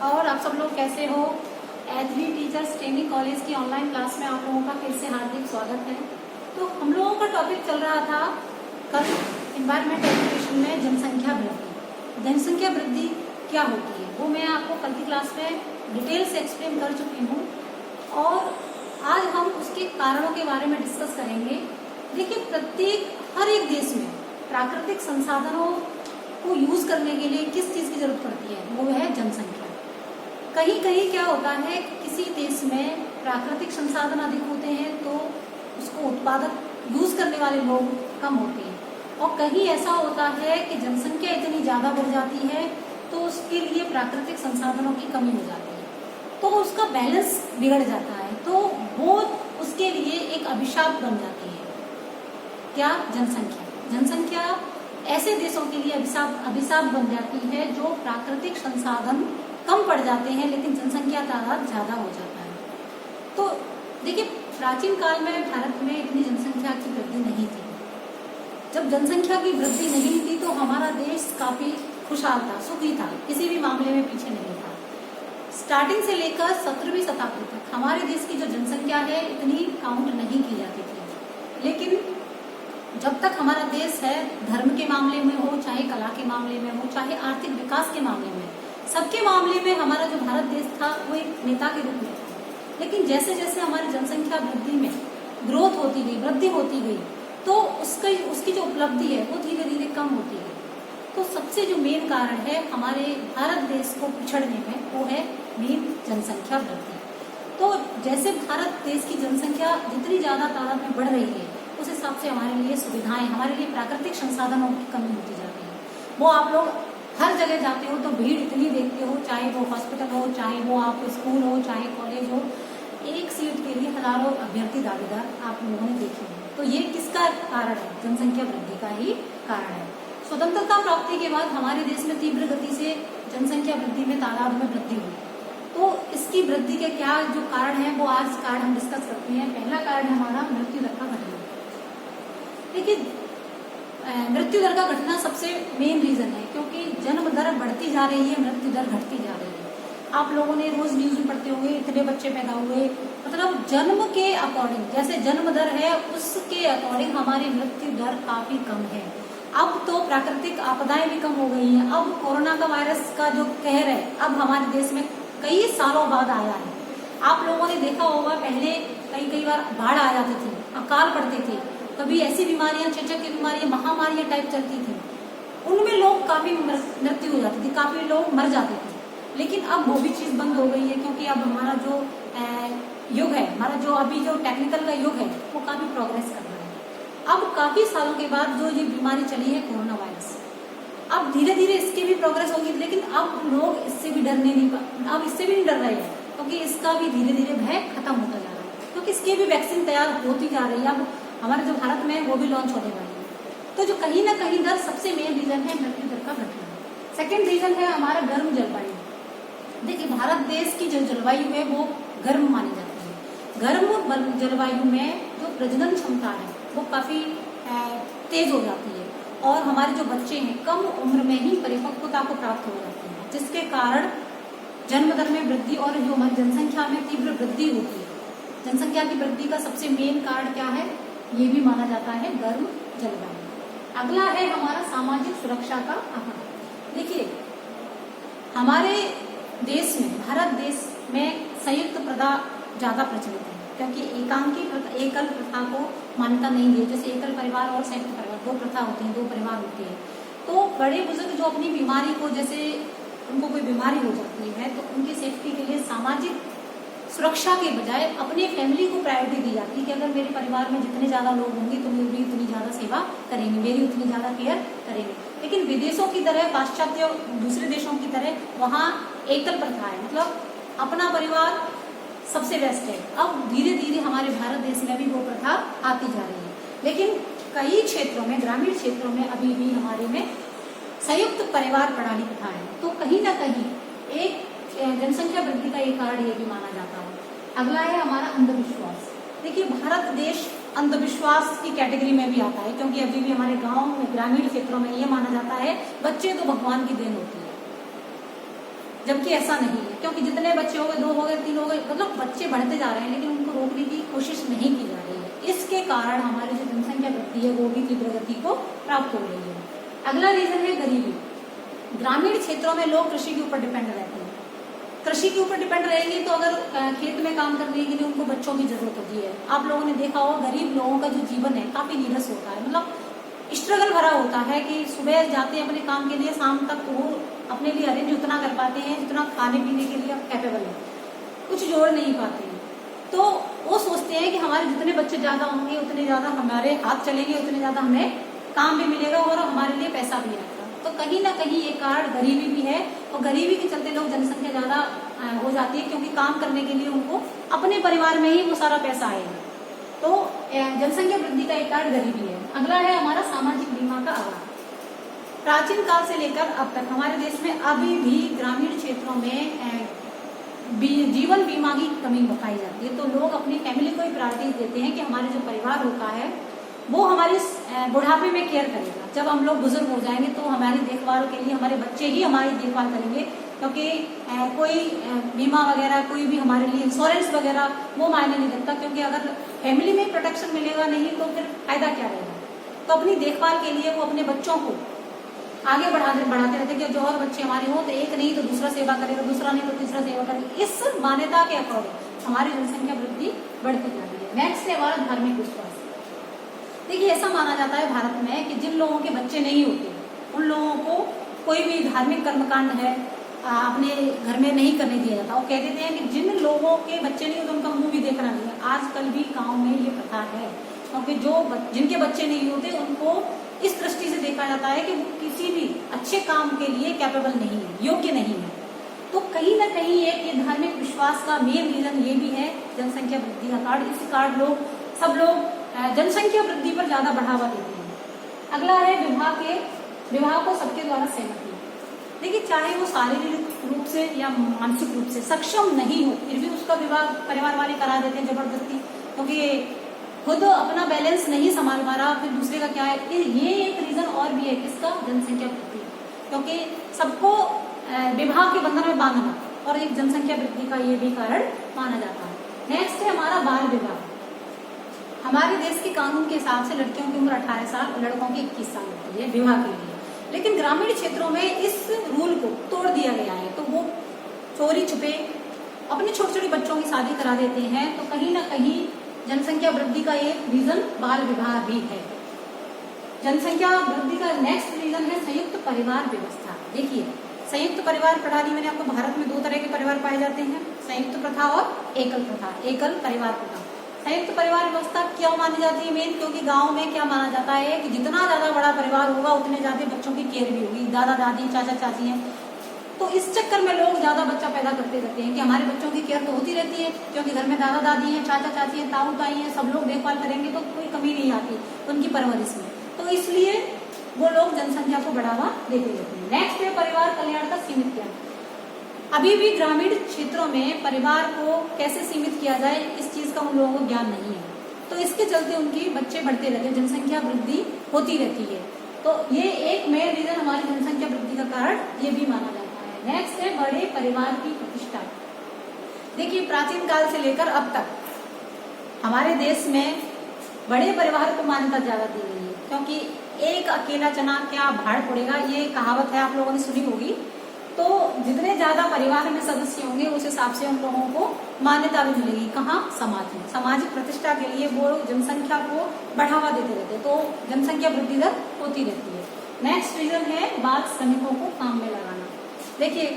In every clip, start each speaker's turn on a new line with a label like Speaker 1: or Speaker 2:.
Speaker 1: और आप सब लोग कैसे हो। एचडी टीचर्स ट्रेनिंग कॉलेज की ऑनलाइन क्लास में आप लोगों का फिर से हार्दिक स्वागत है। तो हम लोगों का टॉपिक चल रहा था कल एनवायरमेंट एजुकेशन में जनसंख्या वृद्धि। जनसंख्या वृद्धि क्या होती है वो मैं आपको कल की क्लास में डिटेल से एक्सप्लेन कर चुकी हूँ और आज हम उसके कारणों के बारे में डिस्कस करेंगे। देखिए, हर एक देश में प्राकृतिक संसाधनों को यूज करने के लिए किस चीज की जरूरत पड़ती है, वो है जनसंख्या। कहीं कहीं क्या होता है, किसी देश में प्राकृतिक संसाधन अधिक होते हैं तो उसको उत्पादक यूज करने वाले लोग कम होते हैं, और कहीं ऐसा होता है कि जनसंख्या इतनी ज्यादा बढ़ जाती है तो उसके लिए प्राकृतिक संसाधनों की कमी हो जाती है, तो उसका बैलेंस बिगड़ जाता है, तो वो उसके लिए एक अभिशाप बन जाती है। क्या? जनसंख्या ऐसे देशों के लिए अभिशाप बन जाती है जो प्राकृतिक संसाधन कम पड़ जाते हैं लेकिन जनसंख्या तादाद ज्यादा हो जाता है। तो देखिए, प्राचीन काल में भारत में इतनी जनसंख्या की वृद्धि नहीं थी। जब जनसंख्या की वृद्धि नहीं थी तो हमारा देश काफी खुशहाल था, सुखी था, किसी भी मामले में पीछे नहीं था। स्टार्टिंग से लेकर 17वीं शताब्दी तक हमारे देश की जो जनसंख्या है इतनी काउंट नहीं की जाती थी, लेकिन जब तक हमारा देश है, धर्म के मामले में हो, चाहे कला के मामले में हो, चाहे आर्थिक विकास के मामले में, सबके मामले में हमारा जो भारत देश था वो एक नेता के रूप में था। लेकिन जैसे जैसे हमारी जनसंख्या वृद्धि में ग्रोथ होती गई, वृद्धि होती गई, तो उसकी जो उपलब्धि है वो धीरे धीरे कम होती गई। तो सबसे जो मेन कारण है हमारे भारत देश को पिछड़ने में, वो है मेन जनसंख्या वृद्धि। तो जैसे भारत देश की जनसंख्या जितनी ज्यादा तादाद में बढ़ रही है उस हिसाब से हमारे लिए सुविधाएं, हमारे लिए प्राकृतिक संसाधनों की कमी होती जाती है। वो आप लोग हर जगह जाते हो तो भीड़ इतनी देखते हो, चाहे वो हॉस्पिटल हो, चाहे वो आप स्कूल हो, चाहे कॉलेज हो, एक सीट के लिए हजारों अभ्यर्थी दावेदार आप लोगों ने देखे हैं। तो ये किसका कारण है? जनसंख्या वृद्धि का ही कारण है। स्वतंत्रता प्राप्ति के बाद हमारे देश में तीव्र गति से जनसंख्या वृद्धि में तादाद में वृद्धि हुई। तो इसकी वृद्धि के क्या जो कारण है वो आज कारण हम डिस्कस करते हैं। पहला कारण है हमारा मृत्यु दर का घटना। देखिए, मृत्यु दर का घटना सबसे मेन रीजन है, क्योंकि जन्म दर बढ़ती जा रही है, मृत्यु दर घटती जा रही है। आप लोगों ने रोज न्यूज में पढ़ते होंगे इतने बच्चे पैदा हुए, मतलब जन्म के अकॉर्डिंग, जैसे जन्म दर है उसके अकॉर्डिंग हमारी मृत्यु दर काफी कम है। अब तो प्राकृतिक आपदाएं भी कम हो गई हैं। अब कोरोना का वायरस का जो कहर है अब हमारे देश में कई सालों बाद आया है। आप लोगों ने देखा होगा, पहले कई बार बाढ़ आ जाती थी, अकाल पड़ते थे, कभी ऐसी बीमारियां, चेचक की बीमारियां, महामारियां टाइप चलती थी, उनमें लोग काफी मृत्यु हो जाती थी, काफी लोग मर जाते थे। लेकिन अब वो भी चीज बंद हो गई है, क्योंकि अब हमारा जो युग है, हमारा जो अभी जो टेक्निकल का युग है वो काफी प्रोग्रेस कर रहा है। अब काफी सालों के बाद जो ये बीमारी चली है कोरोना वायरस, अब धीरे धीरे इसकी भी प्रोग्रेस होगी, लेकिन अब लोग इससे भी डरने नहीं, अब इससे भी नहीं डर रहे हैं, क्योंकि इसका भी धीरे धीरे भय खत्म होता जा रहा है, क्योंकि इसकी भी वैक्सीन तैयार होती जा रही है। अब हमारे जो भारत में वो भी लॉन्च होने वाली है। तो जो कहीं ना कहीं दर सबसे मेन रीजन है मृत्यु दर का घटना। सेकेंड रीजन है हमारा गर्म जलवायु। देखिए, भारत देश की जो जलवायु है वो गर्म मानी जाती है। गर्म जलवायु में जो प्रजनन क्षमता है वो काफी तेज हो जाती है, और हमारे जो बच्चे हैं कम उम्र में ही परिपक्वता को प्राप्त हो जाते हैं, जिसके कारण जन्म दर में वृद्धि और जो हमारी जनसंख्या में तीव्र वृद्धि होती है। जनसंख्या की वृद्धि का सबसे मेन कारण क्या है? ये भी माना जाता है गर्म जलवायु। अगला है हमारा सामाजिक सुरक्षा का अभाव। देखिए, हमारे देश में, भारत देश में संयुक्त प्रथा ज्यादा प्रचलित है, क्योंकि एकल प्रथा को मान्यता नहीं है। जैसे एकल परिवार और संयुक्त परिवार, दो प्रथा होती है, दो परिवार होते हैं। तो बड़े बुजुर्ग जो अपनी बीमारी को, जैसे उनको कोई बीमारी हो जाती है तो उनकी सेफ्टी के लिए सामाजिक सुरक्षा के बजाय अपने फैमिली को प्रायोरिटी दी जाती है कि अगर मेरे परिवार में जितने ज्यादा लोग होंगे तो मेरी उतनी ज्यादा सेवा करेंगे, मेरी उतनी ज्यादा केयर करेंगे। लेकिन विदेशों की तरह, पाश्चात्य दूसरे देशों की तरह वहाँ एकल प्रथा है, मतलब अपना परिवार सबसे बेस्ट है। अब धीरे धीरे हमारे भारत देश में भी वो प्रथा आती जा रही है, लेकिन कई क्षेत्रों में, ग्रामीण क्षेत्रों में अभी भी हमारे में संयुक्त परिवार प्रणाली प्रथा है। तो कहीं ना कहीं एक जनसंख्या वृद्धि का एक कारण ये भी माना जाता है। अगला है हमारा अंधविश्वास। देखिए, भारत देश अंधविश्वास की कैटेगरी में भी आता है, क्योंकि अभी भी हमारे गांव में, ग्रामीण क्षेत्रों में ये माना जाता है बच्चे तो भगवान की देन होती है। जबकि ऐसा नहीं है, क्योंकि जितने बच्चे हो गए, 2 हो गए, 3 हो गए, मतलब बच्चे बढ़ते जा रहे हैं, लेकिन उनको रोकने की कोशिश नहीं की जा रही है। इसके कारण हमारी जो जनसंख्या वृद्धि है वो भी तीव्र गति को प्राप्त हो रही है। अगला रीजन है गरीबी। ग्रामीण क्षेत्रों में लोग कृषि के ऊपर डिपेंड रहते हैं। कृषि के ऊपर डिपेंड रहेंगे तो अगर खेत में काम करने के लिए उनको बच्चों की जरूरत होती है। आप लोगों ने देखा होगा गरीब लोगों का जो जीवन है काफी नीरस होता है, मतलब स्ट्रगल भरा होता है कि सुबह जाते हैं अपने काम के लिए, शाम तक वो अपने लिए अरेंज उतना कर पाते हैं जितना खाने पीने के लिए कैपेबल है, कुछ जोड़ नहीं पाते हैं। तो वो सोचते हैं कि हमारे जितने बच्चे ज्यादा होंगे उतने ज्यादा हमारे हाथ चलेंगे, उतने ज्यादा हमें काम भी मिलेगा और हमारे लिए पैसा भी आएगा। तो कहीं ना कहीं ये कारण गरीबी भी है, और गरीबी के चलते लोग जनसंख्या ज्यादा हो जाती है, क्योंकि काम करने के लिए उनको अपने परिवार में ही वो सारा पैसा आएगा। तो जनसंख्या वृद्धि का एक कारण गरीबी है। अगला है हमारा सामाजिक बीमा का अभाव। प्राचीन काल से लेकर अब तक हमारे देश में अभी भी ग्रामीण क्षेत्रों में जीवन बीमा की कमी पाई जाती है। तो लोग अपनी फैमिली को ही प्रायोरिटी देते हैं कि हमारे जो परिवार होता है वो हमारे बुढ़ापे में केयर करेगा। जब हम लोग बुजुर्ग हो जाएंगे तो हमारी देखभाल के लिए हमारे बच्चे ही हमारी देखभाल करेंगे, क्योंकि कोई बीमा वगैरह, कोई भी हमारे लिए इंश्योरेंस वगैरह वो मायने नहीं रखता, क्योंकि अगर फैमिली में प्रोटेक्शन मिलेगा नहीं तो फिर फायदा क्या रहेगा। तो अपनी देखभाल के लिए वो अपने बच्चों को आगे बढ़ाते रहते कि जो और बच्चे हमारे हो तो एक नहीं तो दूसरा सेवा करेगा, दूसरा नहीं तो तीसरा सेवा करेगा। इस मान्यता के अकॉर्डिंग हमारी जनसंख्या वृद्धि बढ़ती जा रही है। नेक्स्ट है हमारा धार्मिक विश्वास। देखिए ऐसा माना जाता है भारत में कि जिन लोगों के बच्चे नहीं होते उन लोगों को कोई भी धार्मिक कर्मकांड है अपने घर में नहीं करने दिया जाता। वो कह देते हैं कि जिन लोगों के बच्चे नहीं होते उनका मुंह भी देखना नहीं है। आजकल भी गांव में ये प्रथा है, क्योंकि जिनके बच्चे नहीं होते उनको इस दृष्टि से देखा जाता है कि वो किसी भी अच्छे काम के लिए कैपेबल नहीं है, योग्य नहीं है। तो कहीं ना कहीं ये धार्मिक विश्वास का मेन रीजन ये भी है जनसंख्या वृद्धि का कारण। इस कारण सब लोग जनसंख्या वृद्धि पर ज्यादा बढ़ावा देते हैं। अगला है विवाह को सबके द्वारा सहमति। देखिए चाहे वो शारीरिक रूप से या मानसिक रूप से सक्षम नहीं हो फिर भी उसका विवाह परिवार वाले करा देते हैं जबरदस्ती, क्योंकि खुद अपना बैलेंस नहीं संभाल पा रहा, फिर दूसरे का क्या है। ये एक रीजन और भी है किसका, जनसंख्या वृद्धि, क्योंकि सबको विवाह के बंधन में बांधना और एक जनसंख्या वृद्धि का ये भी कारण माना जाता है। नेक्स्ट है हमारा बाल विवाह। हमारे देश के कानून के हिसाब से लड़कियों की उम्र 18 साल और लड़कों की 21 साल होती है विवाह के लिए, लेकिन ग्रामीण क्षेत्रों में इस रूल को तोड़ दिया गया है। तो वो चोरी छुपे अपने छोटे छोटे बच्चों की शादी करा देते हैं। तो कहीं ना कहीं जनसंख्या वृद्धि का एक रीजन बाल विवाह भी है। जनसंख्या वृद्धि का नेक्स्ट रीजन है संयुक्त परिवार व्यवस्था। देखिए संयुक्त परिवार प्रणाली में आपको भारत में 2 तरह के परिवार पाए जाते हैं, संयुक्त प्रथा और एकल प्रथा, एकल परिवार प्रथा। संयुक्त परिवार व्यवस्था क्यों मानी जाती है मेन, क्योंकि गांव में क्या माना जाता है कि जितना ज्यादा बड़ा परिवार होगा उतने ज्यादा बच्चों की केयर भी होगी, दादा दादी चाचा चाची हैं। तो इस चक्कर में लोग ज्यादा बच्चा पैदा करते रहते हैं कि हमारे बच्चों की केयर तो होती रहती है, क्योंकि घर में दादा दादी हैं, चाचा चाची हैं, ताऊ ताई हैं, सब लोग देखभाल करेंगे तो कोई कमी नहीं आती उनकी परवरिश में। तो इसलिए वो लोग जनसंख्या को बढ़ावा देते रहते हैं। नेक्स्ट है परिवार कल्याण का सीमित ज्ञान। अभी भी ग्रामीण क्षेत्रों में परिवार को कैसे सीमित किया जाए इस चीज का उन लोगों को ज्ञान नहीं है, तो इसके चलते उनकी बच्चे बढ़ते रहते हैं, जनसंख्या वृद्धि होती रहती है। तो ये एक मेन रीजन हमारी जनसंख्या वृद्धि का कारण ये भी माना जाता है। नेक्स्ट है बड़े परिवार की प्रतिष्ठा। देखिए प्राचीन काल से लेकर अब तक हमारे देश में बड़े परिवार को मान्यता ज्यादा दी गई है, क्योंकि एक अकेला चना क्या भाड़ पड़ेगा, ये कहावत है, आप लोगों ने सुनी होगी। तो जितने ज्यादा परिवार में सदस्य होंगे उस हिसाब से उन लोगों को मान्यता भी मिलेगी। कहाँ, समाज में। सामाजिक प्रतिष्ठा के लिए वो जनसंख्या को बढ़ावा देते रहते हैं, तो जनसंख्या वृद्धि दर होती रहती है। नेक्स्ट रीजन है बाल श्रमिकों को काम में लगाना। देखिए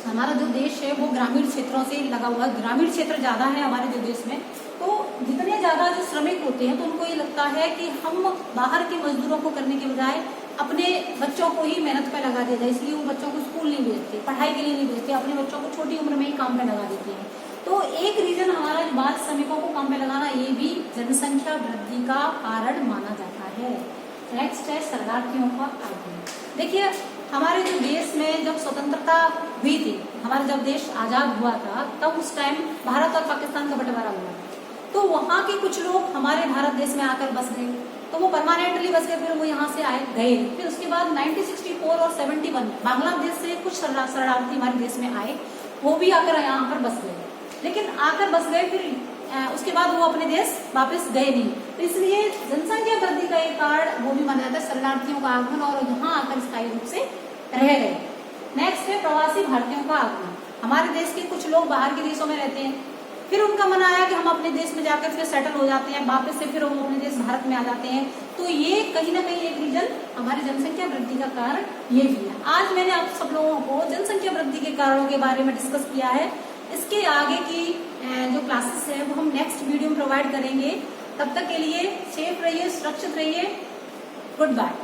Speaker 1: हमारा जो देश है वो ग्रामीण क्षेत्रों से लगा हुआ है, ग्रामीण क्षेत्र ज्यादा है हमारे जो देश में। तो जितने ज्यादा जो श्रमिक होते हैं तो उनको ये लगता है कि हम बाहर के मजदूरों को करने के बजाय अपने बच्चों को ही मेहनत पे लगा दिया जाए, इसलिए वो बच्चों को स्कूल नहीं भेजते, पढ़ाई के लिए नहीं भेजते, अपने बच्चों को छोटी उम्र में ही काम पे लगा देते हैं। तो एक रीजन हमारा बाल श्रमिकों को काम पे लगाना ये भी जनसंख्या वृद्धि का कारण माना जाता है। नेक्स्ट है शरणार्थियों का आगमन। देखिए हमारे जो देश में जब स्वतंत्रता हुई थी, हमारा जब देश आजाद हुआ था, तब उस टाइम भारत और पाकिस्तान का बंटवारा हुआ, तो वहाँ के कुछ लोग हमारे भारत देश में आकर बस गए। तो वो परमानेंटली बस गए, फिर वो यहाँ से आए गए। फिर उसके बाद 1964 और 71 बांग्लादेश से कुछ शरणार्थी हमारे देश में आए, वो भी आकर यहाँ पर बस गए, लेकिन आकर बस गए, फिर उसके बाद वो अपने देश वापस गए नहीं। तो इसलिए जनसंख्या वृद्धि का एक कारण वो भी माना जाता है शरणार्थियों का आगमन, और यहाँ आकर स्थायी रूप से रह गए। नेक्स्ट है प्रवासी भारतीयों का आगमन। हमारे देश के कुछ लोग बाहर के देशों में रहते हैं, फिर उनका मन आया कि हम अपने देश में जाकर फिर सेटल हो जाते हैं, वापस से फिर वो अपने देश भारत में आ जाते हैं। तो ये कहीं ना कहीं एक रीजन हमारी जनसंख्या वृद्धि का कारण ये भी है। आज मैंने आप सब लोगों को जनसंख्या वृद्धि के कारणों के बारे में डिस्कस किया है। इसके आगे की जो क्लासेस है वो हम नेक्स्ट वीडियो में प्रोवाइड करेंगे। तब तक के लिए सेफ रहिए, सुरक्षित रहिए। Good bye.